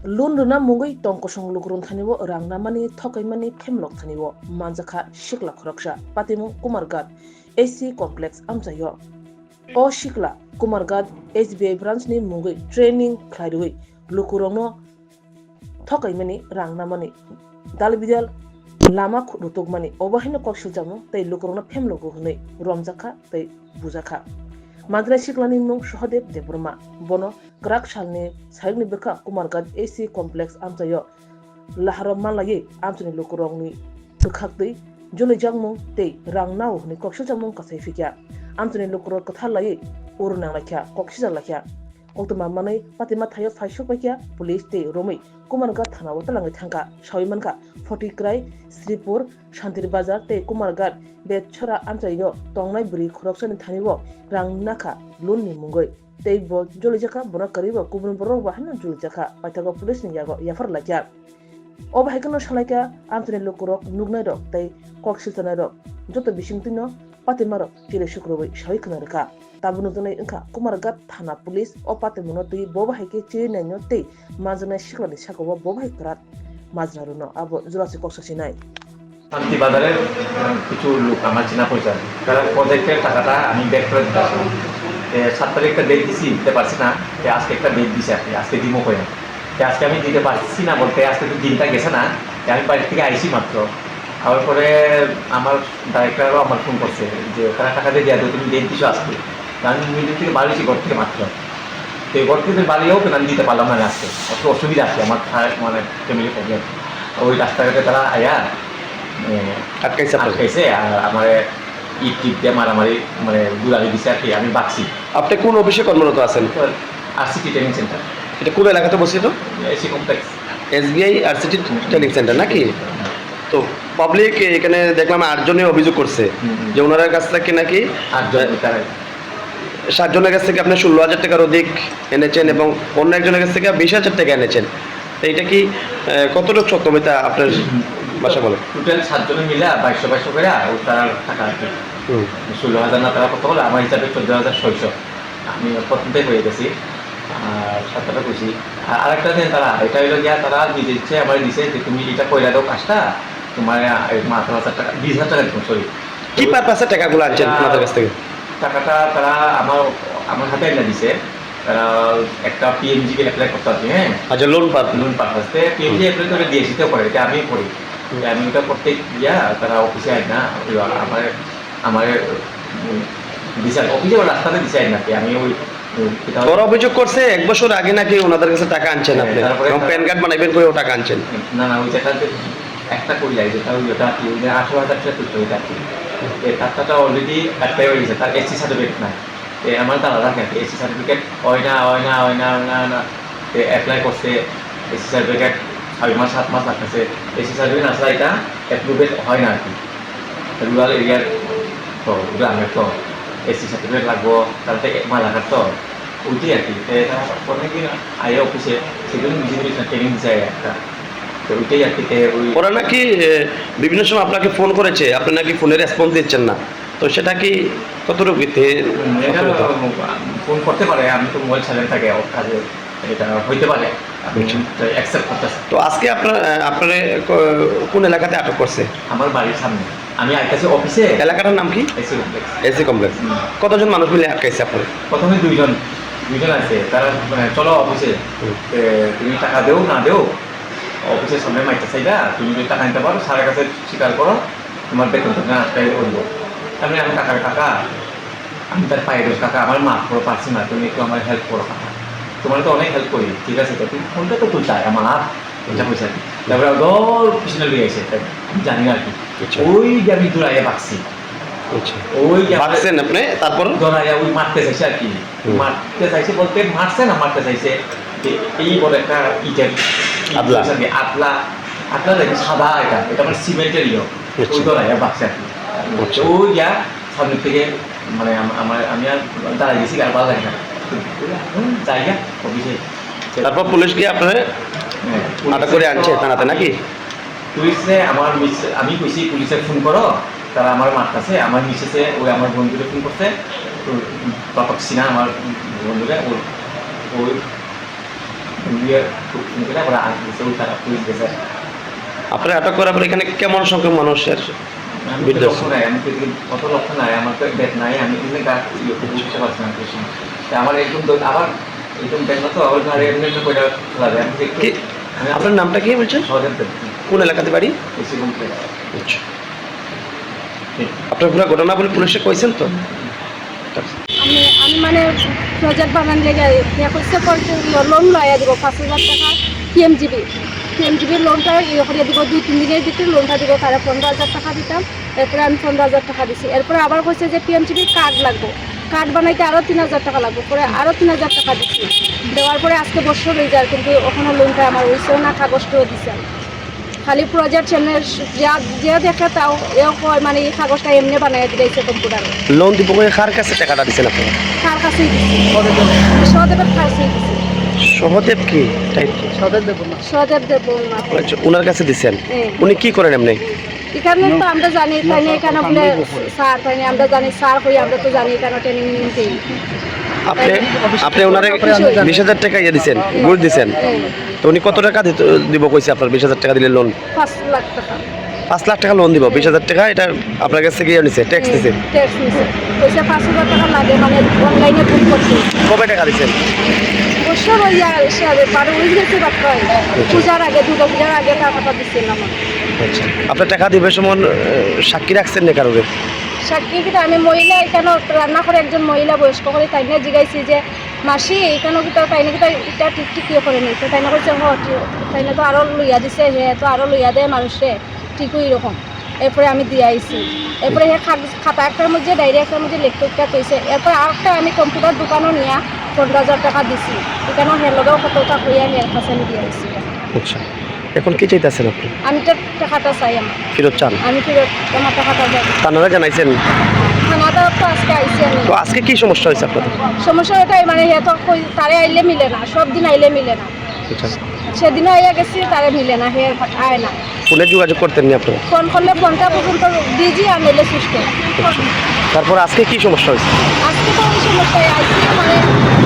Lun runa mungui tongkosong lugrun thaniwo rangnamani thokaimani phemlok thaniwo manjakha shikla khoroksha patimu kumargat AC complex amchayo o shikla kumargat SBI branch ni mungui training khlaidui lukurongno thokaimani rangnamani dalbidal lama khurutugmani obahino kokshiljamu tei lukurongno phemlogu hunai romjakha tei bujakha Madra Shiklani Mung Shohadev Debruma Bono Krak Shalni Saigni Beka Kumargat AC Complex Amtayo Lahara Malaye Amtoni Lukurongni Tukakdi Juli Jangmung Te Rang Nau Ni Kokshijamung Kasefika Amtoni Lukuro Kathalaye Urunang Lakya Kokshija Lakya Otoma Manai Patima Tayo Faishopakya Police Te Romi Kumargat Thana Watalangi Thanka Shawimanka 40 Krai Sripur Shantir Bazar Te Kumargat Betchora Amtayo Tongnai Bri Khoroksan Thaniwo Rang Naka Lunni Mungoi Te Bo Jolijaka Bonakariwa Kubun Boro Wahana Julijaka Patago Police Yago Yafar Lakya Oba Hekano Shalaka Amtoni Lukurok Nugnado Te Kokshiltanado Jota Bishingtino Patimaro Tile Shukrowi Shawikanarika Tabunutune Inka Kumargat Thana Police O Patimonoti Boba Heke Chinanyo Te Mazana Shiklani Shakowa Boba Hekrat Mazraruno Abo Zulasi Koksasinai শান্তি বাজারের কিছু লোক আমার চেনা পয়সা তারা প্রজেক্টের টাকাটা আমি ব্যাক করে দিতে আসলাম 7 তারিখ একটা ডেট দিছি দিতে পারছি না আজকে একটা ডেট দিছে আর কি আজকে দিমো করে আজকে আমি দিতে পারছি না বলতে আজকে তো দিনটা গেছে না আমি বাড়ি থেকে আইসি মাত্র আবার পরে আমার ডাইরেক্টরও আমার ফোন করছে যে তারা টাকা দিয়ে দেওয়া তুমি ডেট দিছো আজকে আমি মিডিল থেকে বাড়িছি ঘর থেকে মাত্র তো ঘর থেকে বাড়িও কেন আমি দিতে পারলাম না আজকে একটু অসুবিধা আছে আমার মানে ফ্যামিলি প্রবলেম ওই রাস্তাঘাটে তারা আয়া আটকাইছে আর আমার ইট টিপ দিয়ে মারামারি মানে গুলালি দিছে আর কি আমি বাঁচছি। আপনি কোন অফিসে কর্মরত আছেন? RCT training centre. এটা কোন এলাকাতে অবস্থিত? AC complex SBI RCT training centre নাকি? তো পাবলিক এখানে দেখলাম 8 জনে অভিযোগ করছে যে ওনার কাছ থেকে নাকি 7 জনের কাছ থেকে আপনি 16,000 টাকার অধিক এনেছেন এবং অন্য একজনের কাছ থেকে 20,000 টাকা এনেছেন। তো এটা কি কতটুকু সত্য মিথ্যা আপনার ভাষা বলে? টোটাল 7 জনে মিলে 2200 করে তার টাকা আর কি 16,000 না তারা কত হলো আমার হিসাবে 14,600 আমি প্রথমটাই হয়ে গেছি আর 7টা খুশি। আর আরেকটা দিন তারা এটা হইলো গিয়া তারা নিজে ইচ্ছে আমার দিছে যে তুমি এটা কইরা দাও কাজটা তোমার 18,000 টাকা 20,000 টাকা দিন সরি কি পারপাসে টাকাগুলো আনছেন আপনাদের কাছ থেকে? টাকাটা তারা আমার হাতে এনে দিছে তারা একটা পিএমজি কে অ্যাপ্লাই করতে হবে হ্যাঁ আচ্ছা লোন পারপাসে পিএমজি অ্যাপ্লাই করে দিয়েছি তো করে এটা আমি করি আমি ওটা করতে গিয়া তারা অফিসে আয় না আমার বিচার অফিসে রাস্তাতে দিছে আয় নাকি আমি ওই ওরা অভিযোগ করছে 1 বছর আগে নাকি ওনাদের কাছে টাকা আনছেন আপনি এবং প্যান কার্ড বানাইবেন করে ও টাকা আনছেন। না না ওই টাকাতে একটা করি যায় যেটা ওই ওটা কি 18,000 টাকা তুলতে ওইটা কি এই টাকাটা অলরেডি অ্যাপ্লাই হয়ে গেছে তার এসসি সার্টিফিকেট নাই আমার তারা রাখে এসসি সার্টিফিকেট হয় না অ্যাপ্লাই করছে এসসি সার্টিফিকেট 6 মাস 7 মাস লাগতেছে এসসি সার্টিফিকেট আসলে এটা অ্যাপ্রুভেড হয় না আর কি রুরাল এরিয়ার তো গ্রামের তো এসসি সার্টিফিকেট লাগবো তাতে 1 মাস লাগার তো ওইটাই আর কি অনেকদিন আয় অফিসে সেগুলো নিজে নিজে ট্রেনিং যায় একটা তো ওইটাই আর কি ওরা নাকি বিভিন্ন সময় আপনাকে ফোন করেছে আপনি নাকি ফোনে রেসপন্স দিচ্ছেন না তো সেটা কি কতটুকু ফোন করতে পারে আমি তো মোবাইল সাইলেন্ট থাকে কাজে এটা হইতে পারে আপনি অ্যাকসেপ্ট করতেছেন। তো আজকে আপনার কোন এলাকাতে আটক করছে? আমার বাড়ির সামনে আমি আটকাইছি অফিসে। এলাকাটার নাম কি? AC complex. কতজন মানুষ মিলে আটকাইছে আপনার? প্রথমে দুইজন আছে তারা চলো অফিসে তুমি টাকা দেও না দেও অফিসের সামনে মাইকটা চাইদা তুমি যদি টাকা নিতে পারো স্যারের কাছে স্বীকার করো তোমার বেতন তো আটকাই করবো আমি টাকা আমি তার পায়ে দোষ কাকা আমার মাফ করো পারছি না তুমি একটু আমার হেল্প করো কাকা তোমার তো অনেক হেল্প করি ঠিক আছে তো তুমি ফোনটা তো তুলতাই আমার এটা পয়সা কি তারপরে দল পিছনে লিয়ে এসে আমি জানি না আর কি ওই যে আমি দৌড়াইয়া বাঁচছি ওই বাঁচছেন আপনি তারপর দৌড়াইয়া ওই মারতে চাইছে আর কি মারতে চাইছে বলতে মারছে না মারতে চাইছে এই বড় একটা ইটের আটলা দেখি সাদা এটা আমার সিমেন্টের ওই দৌড়াইয়া বাঁচছে আর কি ওই যা সামনে থেকে মানে আমি আর দাঁড়াই গেছি আর ভালো লাগে না জায়গা অফিসে তারপর পুলিশ গিয়ে আপনার আটক করে আনছে থানাতে নাকি? পুলিশে আমার আমি কইছি পুলিশে ফোন করো তারা আমার মারতেছে আমার মিসেসে ওই আমার বন্ধুকে ফোন করছে তো পাপাক সিনা আমার বন্ধুকে ওই dia kita pernah seutara pulis desa আপনার আটক করার পর এখানে কেমন সংখ্যক মানুষের আমি বিদ্যুৎ লক্ষ্য নাই আমি কত লক্ষ্য নাই আমার তো ব্যাগ নাই আমি এমনি গাছ বুঝতে পারছি না কিছু আমার একদম আবার একদম ব্যাগ না তো আবার ঘরে এমনি একটা কইটা লাগে আমি একটু কি আপনার নামটা কি বলছেন সহজে কোন এলাকাতে বাড়ি বেশি কমপ্লেক্স আচ্ছা আপনার পুরো ঘটনা বলে পুলিশে কইছেন তো আমি মানে প্রজেক্ট বানান লেগে ইয়ে করছে লোন লয়া দিব 5,000 টাকা পিএমজিবির লোনটা ইয়ে করে দিব 2-3 দিনের ভিতরে লোনটা দিব তারা 15,000 টাকা দিতাম এরপরে আমি 15,000 টাকা দিছি এরপরে আবার কইছে যে পিএমজিবির কার্ড লাগবে কার্ড বানাইতে আরও 3,000 টাকা লাগবে পরে আরও 3,000 টাকা দিচ্ছি দেওয়ার পরে আজকে বছর হয়ে যায় কিন্তু ওখানে লোনটা আমার হয়েছেও না কাগজটাও দিচ্ছে খালি প্রজেক্ট চ্যানেল যে দেখে তাও এও কয় মানে এই কাগজটা এমনি বানাই দিয়েছে কম্পিউটারে লোন দিব কার কাছে টাকাটা দিছেন আপনারা তার কাছেই দিচ্ছি সহদেবের কাছেই দিচ্ছি সহদেব কি সহদেব দেব না আচ্ছা ওনার কাছে দিছেন হ্যাঁ। উনি কি করেন এমনি এখানে তো আমরা জানি তাই না এখানে বলে স্যার তাই না আমরা জানি স্যার হই আমরা তো জানি এখানে ট্রেনিং নিতে আপনি আপনি ওনারে 20,000 টাকা ইয়ে দিছেন ঘুষ দিছেন তো উনি কত টাকা দিব কইছে আপনার 20,000 টাকা দিলে লোন 5 লাখ টাকা 5 লাখ টাকা লোন দিব 20,000 টাকা এটা আপনার কাছ থেকে ইয়ে নিছে ট্যাক্স দিছে ট্যাক্স নিছে পয়সা 5,000 টাকা লাগে মানে অনলাইনে বুক করতে কবে টাকা দিছেন বছর হইয়া হিসাবে বারো উইক গেছে বাচ্চা পূজার আগে দুর্গা পূজার আগে টাকাটা দিচ্ছিলাম আচ্ছা আপনার টাকা দিবে সময় সাক্ষী রাখছেন না কারোর সাক্ষী কিন্তু আমি মহিলা এখানে রান্না করে একজন মহিলা বয়স্ক করে তাই না জিগাইছি যে মাসি এখানেও কিন্তু তাই না এটা ঠিক ইয়ে করে নিতে তাই না করছে তাই না তো আরও লইয়া দিছে হে তো আরও লইয়া দেয় মানুষে ঠিকই এরকম এরপরে আমি দিয়ে আইছি এরপরে হে খাতা একটার মধ্যে ডায়েরি একটার মধ্যে লেখটা কইছে এরপর আরেকটা আমি কম্পিউটার দোকানও নিয়ে 15,000 টাকা দিছি এখানেও হের লগেও কতটা হইয়া হের কাছে আমি দিয়ে আইছি আচ্ছা এখন কি চাইতেছেন আপনি আমি তো টাকাটা চাই আমার ফেরত চান আমি ফেরত আমার টাকাটা যাই তানারা জানাইছেন খানাটা তো আজকে আইসি আমি তো আজকে কি সমস্যা হয়েছে আপনাদের সমস্যা এটাই মানে হে তো তারে আইলে মিলে না সব দিন আইলে মিলে না আচ্ছা সেদিনও আইয়া গেছি তারে মিলে না হে আয় না ফোনে যোগাযোগ করতেন নি আপনারা ফোন করলে ফোনটা পর্যন্ত বিজি আর নিলে সুস্থ তারপর আজকে কি সমস্যা হয়েছে আজকে তো ওই সমস্যায় আইসি মানে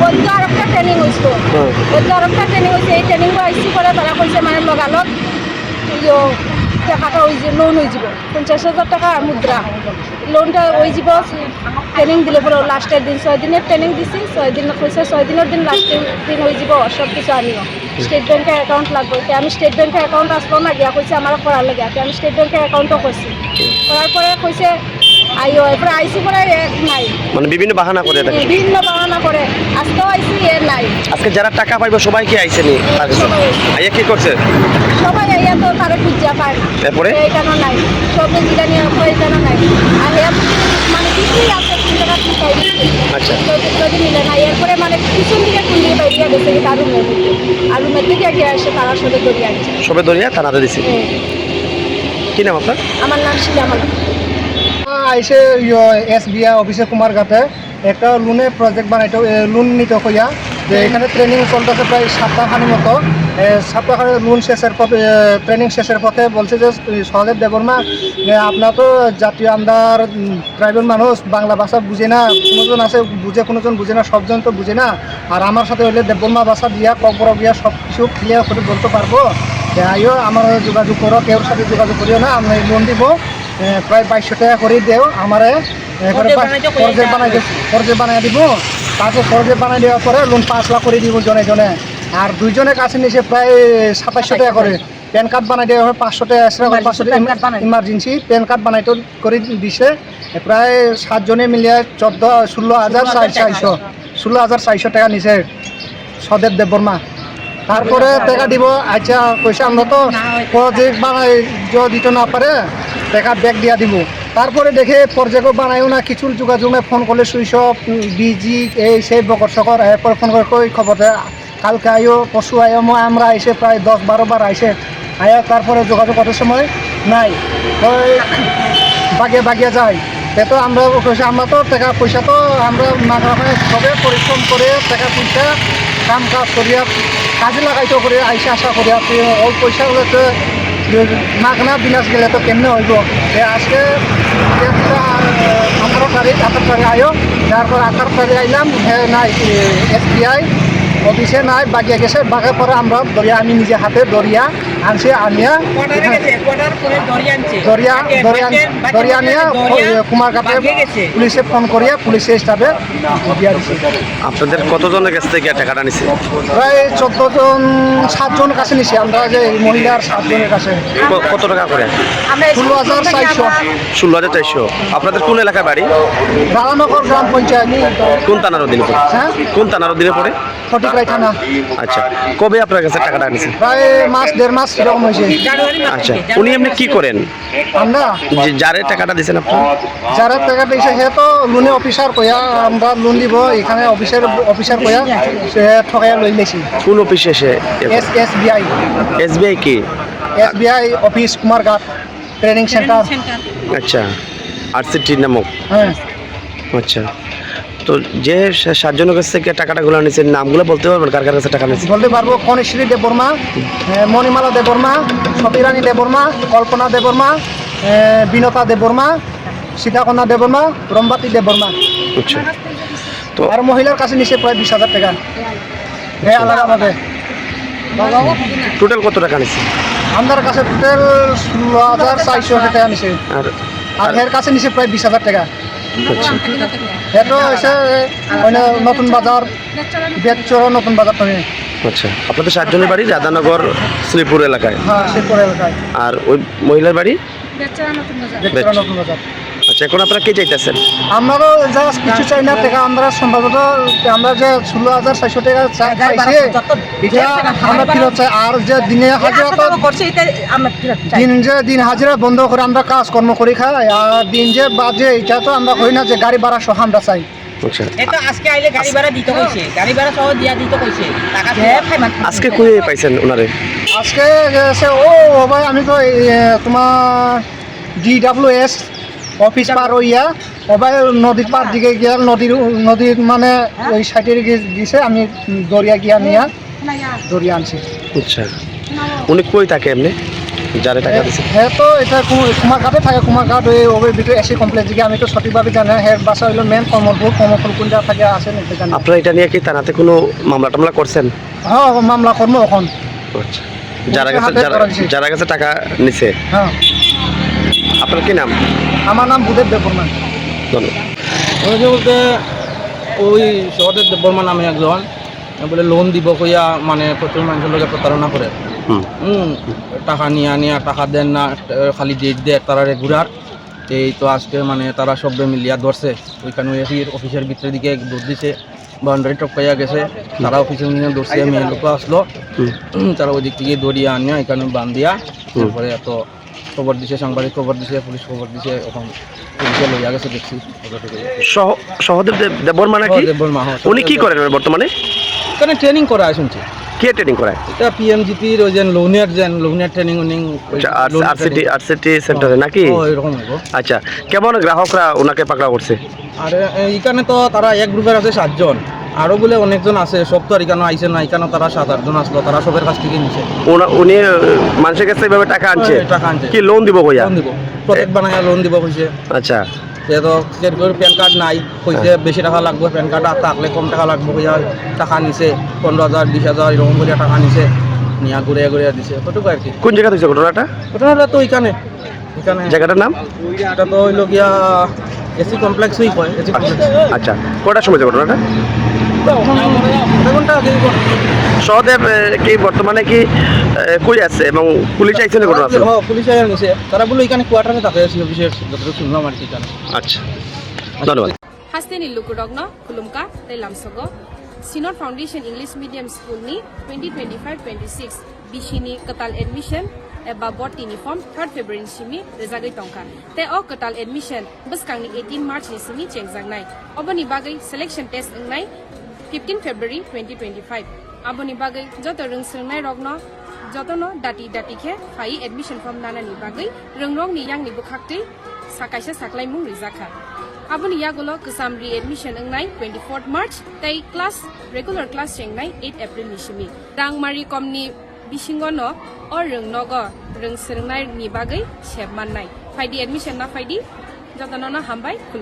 বন্ধু আর একটা ট্রেনিং হয়েছিল বন্ধু আর একটা ট্রেনিং হয়েছে এই ট্রেনিংটা আইসি করে তারা কইছে মানে লগালগ টাকাটা ওই যে লোন হয়ে যাব 50,000 টাকা মুদ্রা লোনটা ওই যাব ট্রেনিং দিলে পরে লাস্টের দিন 6 দিনের ট্রেনিং দিছি 6 দিন কইছে 6 দিনের দিন লাস্টের দিন হয়ে যাব সব কিছু আনিও স্টেট ব্যাংকের অ্যাকাউন্ট লাগবে আমি স্টেট ব্যাংকের অ্যাকাউন্ট আসলো না গিয়া কইছে আমার করার লাগে আমি স্টেট ব্যাংকের অ্যাকাউন্টও করছি করার পরে কইছে আইও এরপরে আইসি করে নাই মানে বিভিন্ন বাহানা করে এটা বিভিন্ন বাহানা করে আজকেও আইসি এর নাই আজকে যারা টাকা পাইবে সবাই কি আইছেনি সবাই আইছে। আইয়া কি করছে সবাই আইয়া তো তারা খুঁজা পায় না এরপরে এইখানেও নাই সব জিলা নিয়ে এইখানেও নাই আর মানে কিছুই আছে কোন জায়গা কি পাই আচ্ছা যদি মিলে না এরপরে মানে পিছন দিকে কোন দিকে বাইরিয়া গেছে কি তার রুমের মধ্যে আর রুমের দিকে গিয়ে এসে তারা সাথে দড়িয়ে আনছে সবে দরিয়া থানাতে দিছে কি নাম আপনার আমার নাম শিলামালা আইসে SBI অফিসে কুমারঘাটে একটা লোনের প্রজেক্ট বানাইতে লোন নিতে হইয়া যে এখানে ট্রেনিং চলতেছে প্রায় সপ্তাহখানির মতো সপ্তাহখানি লোন শেষের পথে ট্রেনিং শেষের পথে বলছে যে সহদেব দেববর্মা আপনার তো জাতীয় আন্ডার ট্রাইবেল মানুষ বাংলা ভাষা বুঝে না কোনোজন আছে বুঝে কোনোজন বুঝে না সবজন তো বুঝে না আর আমার সাথে হইলে দেববর্মা ভাষা দিয়া কবর গিয়া সব কিছু ক্লিয়ার করে বলতে পারবো আইও আমার যোগাযোগ করো কেউর সাথে যোগাযোগ করিও না আমি লোন দিব প্রায় 2,200 টাকা করে দেও আমারে ফরজে বানাই দিব তারপর ফরজে বানাই দেওয়ার পরে লোন 5 লাখ করে দিব জনে জনে আর দুইজনের কাছে নিচে প্রায় 2700 টাকা করে প্যান কার্ড বানাই দেওয়া হয় 500 টাকা এক্সট্রা 500 টাকা ইমার্জেন্সি প্যান কার্ড বানাই করে দিছে প্রায় 7 জনে মিলিয়ে 16,400 টাকা নিছে সহদেব দেববর্মা তারপরে টাকা দিব আচ্ছা পয়সা আমরা তো প্রজেক্ট বানাই দিত না পারে টাকা ব্যাগ দিয়া দিব তারপরে দেখে প্রজেক্টও বানাইও না কিছু যোগাযোগ না ফোন করলে সুইচ অফ বিজি এই সেই বকর সকর এরপর ফোন করে কই খবর কালকে আইও পশু আইও আমরা আইসে প্রায় 10-12 বার আইসে আয়া তারপরে যোগাযোগ করার সময় নাই ওই বাগিয়ে যায় তো আমরা আমরা তো টাকা পয়সা তো আমরা মাগনা সবে পরিশ্রম করে টাকা পয়সা কাম কাজ করিয়া কাজে লাগাইতে করে আইসা আসা করিয়া ওই পয়সা তো মাগনা বিনাশ গেলে তো কেমনে হইব আজকে 18 তারিখ আইও তারপর 18 তারিখ আইলাম নাই SBI অফিসে নাই বাগিয়া গেছে, বাগের পরে আমরা দরিয়া আমি নিজে হাতে দরিয়া আনছি, আনিয়া দরিয়া নিয়ে কুমারঘাটে পুলিশে ফোন করিয়া পুলিশে স্টাফে দিয়া দিছে। আপনাদের কতজনের কাছ থেকে টাকাটা নিছে? প্রায় 14 জন 7 জন কাছে নিছি আমরা, যে মহিলার 7 জনের কাছে। কত টাকা করে? 16,400। 16,400। আপনাদের কোন এলাকায় বাড়ি? রাধানগর গ্রাম পঞ্চায়েত। কোন থানার অধীনে পড়ে? হ্যাঁ, কোন থানার অধীনে পড়ে? ফটিকরাই থানা। আচ্ছা, কবে আপনার কাছে টাকাটা নিছে? প্রায় মাস 1.5 মাস এরকম হয়েছে। আচ্ছা, উনি এমনি কি করেন? আমরা যারে টাকাটা দিয়েছেন আপনি? যারা টাকা দিয়েছে সে তো লোনে অফিসার কইয়া, আমরা লোন দিব এখানে অফিসার কইয়া সে ঠকাইয়া লই লেছি। কোন অফিসে এসে? SBI SBI কি? SBI office Kumarghat training centre. আচ্ছা, RCT নামক। হ্যাঁ, আচ্ছা, তো যে 7 জনের কাছ থেকে টাকাটা গুলো নিয়েছেন, নামগুলো বলতে পারবেন কার কার কাছে টাকা নিয়েছেন? বলতে পারবো। কনিশ্রী দেববর্মা, মণিমালা দেববর্মা, সতীরানী দেববর্মা, কল্পনা দেববর্মা, বিনতা দেববর্মা, সীতাকন্যা দেববর্মা, রম্বাতি দেববর্মা। আচ্ছা, তো আর মহিলার কাছে নিচে প্রায় 20,000 টাকা। হ্যাঁ, আলাদাভাবে টোটাল কত টাকা নিয়েছে? আমার কাছে টোটাল 16,400 টাকা নিছে। আর আর এর কাছে নিচে প্রায় 20,000 টাকা। আচ্ছা, এটা হচ্ছে নতুন বাজার, বেচর নতুন বাজার থেকে। আচ্ছা, আপনাদের 7 জনের বাড়ি রাধানগর শ্রীপুর এলাকায়, হ্যাঁ, শিবপুর এলাকায়। আর ওই মহিলার বাড়ি বেচর নতুন বাজার। আচ্ছা, এখন আপনারা কি চাইতেছেন? আমারও জাস্ট কিছু চাই না টাকা, আমরা সম্ভবত আমরা যে 16,400 টাকা চাইছি এটা আমরা ফেরত চাই। আর যে দিনে হাজিরা তো দিন হাজিরা বন্ধ করে আমরা কাজকর্ম করি খাই, আর দিন যে বাজে এটা তো আমরা কই না যে গাড়ি ভাড়া সহ আমরা চাই। আচ্ছা, এটা আজকে আইলে গাড়ি ভাড়া দিতে কইছে, গাড়ি ভাড়া সহ দিয়া দিতে কইছে, টাকা আজকে কই পাইছেন ওনারে? আজকে গেছে ভাই আমি তো তোমার DWS অফিস পার হইয়া ওভাই নদীর পার দিকে গিয়া নদীর মানে ওই সাইডে গিয়েছে, আমি দরিয়া গিয়া নিয়ে দরিয়া আনছি। আচ্ছা, উনি কই থাকে এমনি যারে টাকা দিয়েছে? হ্যাঁ, তো এটা কুমারঘাটে থাকে। কুমারঘাট ওই ভিতরে এসি কমপ্লেক্স দিকে, আমি তো সঠিকভাবে জানি না। হ্যাঁ, বাসা হইলো মেন কমলপুর কোন জায়গা থাকে আসেন এটা জানি। আপনারা এটা নিয়ে কি থানাতে কোনো মামলা টামলা করছেন? হ্যাঁ, মামলা করবো এখন। আচ্ছা, যারা কাছে টাকা নিছে। হ্যাঁ, আপনার কি নাম? আমার নাম বুধেব দেববর্মা। ধন্যবাদ। বলতে ওই শহরের দেববর্মা নামে একজন বলে লোন দিব কইয়া মানে প্রচুর মানুষের লোকের প্রতারণা করে। টাকা নিয়ে টাকা দেন না, খালি ডেট দেয় তারা রেগুলার। এই তো আজকে মানে তারা সবে মিলিয়া ধরছে, ওইখানে অফিসের ভিতরের দিকে দৌড় দিছে, বাউন্ডারি টপকাইয়া গেছে। তারা অফিসে নিয়ে দৌড়ছে, মেয়ে লোক আসলো, তারা ওই দিক থেকে দৌড়িয়ে আনিয়া এখানে বান্ধিয়া তারপরে এত খবর দিছে, সাংবাদিক খবর দিছে, পুলিশ খবর দিছে, এখন পুলিশে লইয়া গেছে দেখছি। সহদেব দেববর্মা নাকি? দেববর্মা, উনি কি করেন বর্তমানে? এখানে ট্রেনিং করা হয় শুনছি। কে ট্রেনিং করায়? এটা PMGPর ওই যে লোনিয়ার ট্রেনিং RCT সেন্টারে নাকি? এরকম হইব। আচ্ছা, কেমন গ্রাহকরা ওনাকে পাকড়া করছে? আর এখানে তো তারা এক গ্রুপের আছে 7 জন, আরো বলে অনেকজন আছে, সব তো আর এখানে আইসে না, এখানে তারা 7-8 জন আসলো, তারা সবের কাছ থেকে নিছে। উনি মানুষের কাছে এইভাবে টাকা আনছে? টাকা আনছে। কি লোন দিব কইয়া? লোন দিব, প্রজেক্ট বানায়া লোন দিব কইছে। আচ্ছা, সে তো প্যান কার্ড নাই কইছে, বেশি টাকা লাগবে, প্যান কার্ড থাকলে কম টাকা লাগবে কইয়া টাকা নিছে, 15,000 20,000 এরকম করে টাকা নিছে, নিয়া ঘুরে দিছে, কতটুকু আর কি। কোন জায়গা হয়েছে ঘটনাটা? ঘটনাটা তো এখানে জায়গাটার নাম? এটা তো হইল গিয়া এসি কমপ্লেক্সই কয়, এসি কমপ্লেক্স। আচ্ছা, কটার সময় ঘটনাটা? আধা ঘন্টা আগে। সহদেব কি বর্তমানে কি কই আছে এবং পুলিশ আইছে না ঘটনা? পুলিশ আইয়া নিছে, তারা বলে এখানে কোয়ার্টারে থাকে, অফিসের যতটুকু শুনলাম আর কি এখানে। আচ্ছা, ধন্যবাদ। Hasten Ilukudogno, Kulumka, Telamsogo, Sinor Foundation English Medium School ni 2025-26 Bishini Katal Admission eba bot uniform 3rd February simi rezagai tongka. Te o Katal Admission buskang ni 18 March ni simi chengjangnai. Oboni bagai selection test ngnai 15 February 2025. Aboni bagai joto rungsungnai rogno jotono dati khe phai admission form nana ni bagai rungrong ni yang ni bukhakti sakaisa saklaimung rizakha. Aboni yagolo kusam re-admission ngnai 24 March tai class regular class chengnai 8 April ni simi. Rangmari komni bisingono or rungnogo rungsrungnai ni bagai shebmannai. Faidi admission na faidi jotono na hambai kulum.